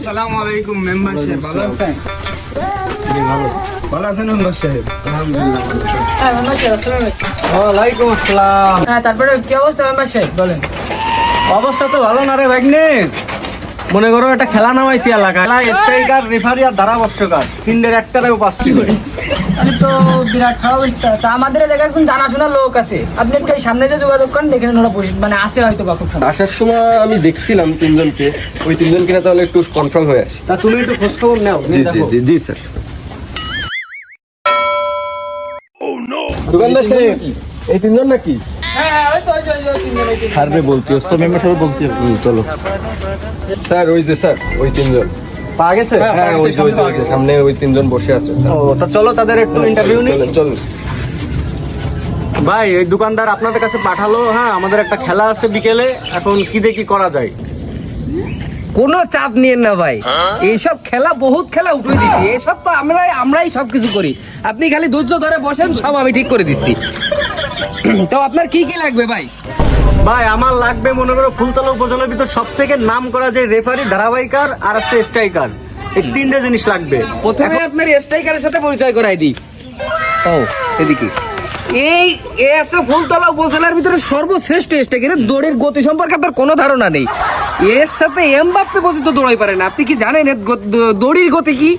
আসসালামু আলাইকুম মেম্বার সাহেব, ভালো আছেন? ভালো আছেন মেম্বার সাহেব? আলহামদুলিল্লাহ ভালো আছি। হ্যাঁ মেম্বার সাহেব, আসসালামু আলাইকুম। ওয়ালাইকুম আসসালাম। হ্যাঁ, তারপরে কি অবস্থা মেম্বার সাহেব বলেন? অবস্থা তো ভালো না রে ভাগ্নে। মনে করো একটা খেলা নামাইছি এলাকায়, স্ট্রাইকার, রেফারি আর ধারাভাষ্যকার, তিনদের একটারেও পাচ্ছি করে। আমি তো বিরাট খারাপ অবস্থা। তা আমাদের এলাকায় একজন জানাশোনা লোক আছে, আপনি একটু এই সামনে যে যোগাযোগ করেন, দেখেন ওরা মানে আসে হয়তো বা খুব সামনে। আসার সময় আমি দেখছিলাম তিনজনকে, ওই তিনজনকে না তাহলে একটু কনফার্ম হয়ে আসি। তা তুমি একটু খোঁজ খবর নাও। জি স্যার। দোকানদার সাহেব, এই তিনজন নাকি? হ্যাঁ, ওই তো, ওই যে, ওই তিনজন, ওই তিনজন। স্যার রে বলতে হচ্ছে, মেম্বার সাহেব বলতে হবে। চলো স্যার, ওই যে স্যার ওই তিনজন পাওয়া গেছে? হ্যাঁ, ওই যে সামনে ওই তিনজন বসে আছে। ও, তা চলো তাদের একটু ইন্টারভিউ নিই। চলুন। ভাই, এই দোকানদার আপনাদের কাছে পাঠালো। হ্যাঁ, আমাদের একটা খেলা আছে বিকেলে, এখন কি দেখি করা যায়। কোনো চাপ নিয়েন না ভাই, এইসব খেলা বহুত খেলা উঠে দিচ্ছি, এসব তো আমরাই সব কিছু করি। আপনি খালি ধৈর্য ধরে বসেন, সব আমি ঠিক করে দিচ্ছি। তো আপনার কি কি লাগবে ভাই? ভাই, আমার লাগবে মনে করো ফুলতলা উপজেলার ভিতর সব থেকে নাম করা যে রেফারি, ধারাবাহিকার আর আছে স্ট্রাইকার, এই তিনটে জিনিস লাগবে। প্রথমে আপনার স্ট্রাইকারের সাথে পরিচয় করাই দিই। ও, এদিকে এ আছে ফুলতলা উপজেলার ভিতরে সর্বশ্রেষ্ঠ স্ট্রাইকার। দৌড়ের গতি সম্পর্কে আপনার কোনো ধারণা নেই। এর সাথে এমবাপ্পে পর্যন্ত দৌড়াই পারে না। আপনি কি জানেন এর দড়ির গতি কি?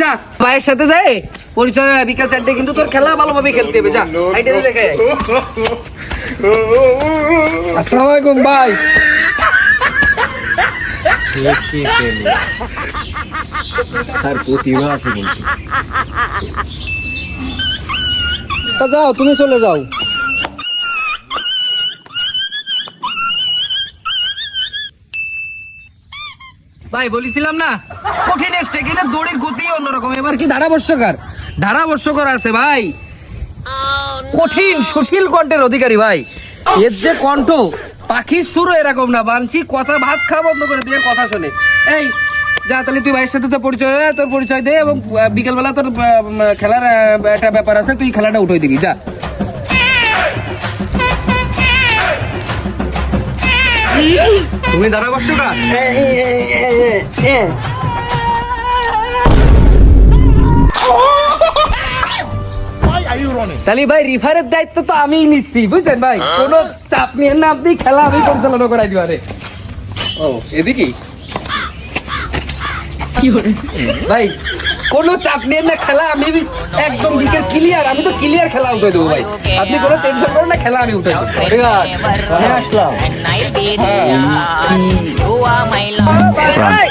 যা ভাইয়ের সাথে যায় পরিচয়, বিকাল 4টে কিন্তু তোর খেলা ভালোভাবে খেলতে হবে। যা হাইটে দেখে। আসসালামু আলাইকুম ভাই। স্যার প্রতিভা আছে কিন্তু। তা যাও, তুমি চলে যাও। ভাই বলেছিলাম না, কঠিন স্ট্রাইকার, দড়ির গতি অন্যরকম। এবার কি ধারাবর্ষকর আছে ভাই, কঠিন সুশীল কণ্ঠের অধিকারী ভাই। এর যে কণ্ঠ, পাখির সুরও এরকম না। বানছি কথা, ভাত খাওয়া বন্ধ করে দিয়ে কথা শোনে। এই যা, তাহলে তুই ভাইয়ের সাথে তো তোর পরিচয় দে, এবং বিকেলবেলা তোর খেলার একটা ব্যাপার আছে, তুই খেলাটা উঠে দিবি। যা। তুমি ধারাভাষ্যকার? তাহলে ভাই রিফারের দায়িত্ব তো আমিই নিচ্ছি, বুঝছেন ভাই? কোনো চাপ নিয়ে না, আপনি খেলা আমি পরিচালনা করাই দিবারে। ও, এদিকে ভাই কোনো চাপ নিয়ে না, খেলা আমি একদম বিকেল ক্লিয়ার। আমি তো ক্লিয়ার খেলা উঠে দেবো ভাই, আপনি কোনো টেনশন করেন না, খেলা আমি উঠে দেবো। আসলাম। ভাই